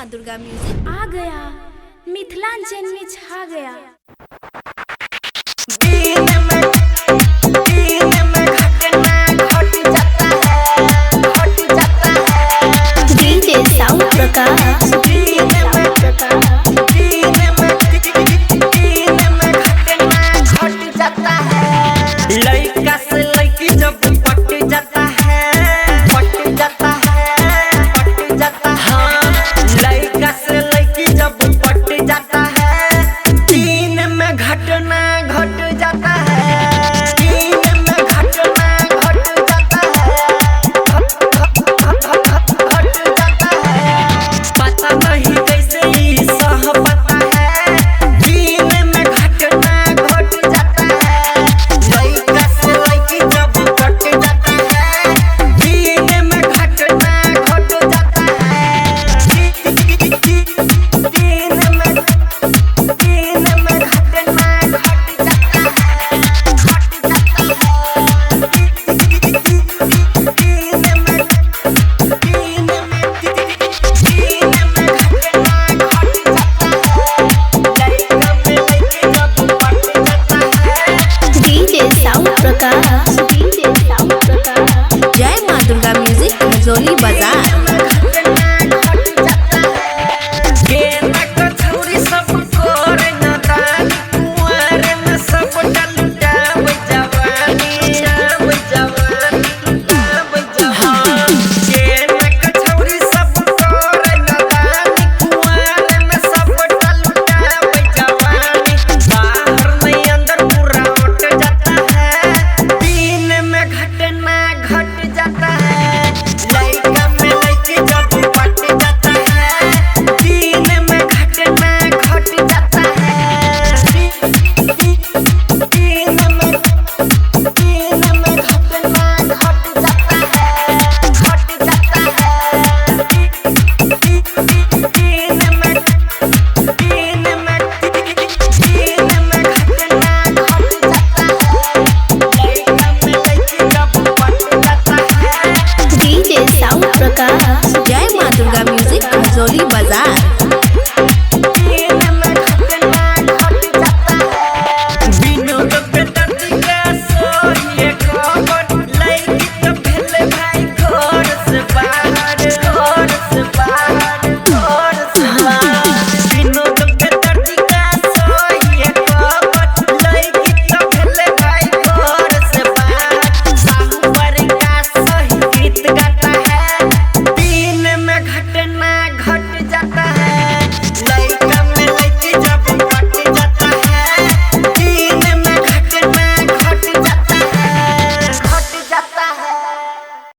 माँ दुर्गा म्यूजिक आ गया, मिथिलांचल में छा गया। डीजे साउंड प्रकाश लड़का से लड़की जब पट जाता है, पट जाता है, पट जाता है। हाँ, लड़का से लड़की जब पट जाता है, दिन में घटना घट जाता है, दिन में घटना घट जाता है, घट जाता है। पता नहीं कैसे ही सह पता है, दिन में घटना घट जाता है। लड़का से लड़की जब पट जाता है, दिन में घटना घट जाता है, दिन में घटना घट जाता डीजे साउंड प्रकाश जय माँ दुर्गा म्यूजिक हजोली बाजार। घट जाता है, लड़का में लड़की जब पट जाता है, दिन में घटना घट जाता है, दिन में घटना घट जाता है, घट जाता है, दिन में घटना घट जाता है, लड़का में लड़की जब पट जाता है। डीजे साउंड प्रकाश जय माँ दुर्गा म्यूजिक हजोली बाजार।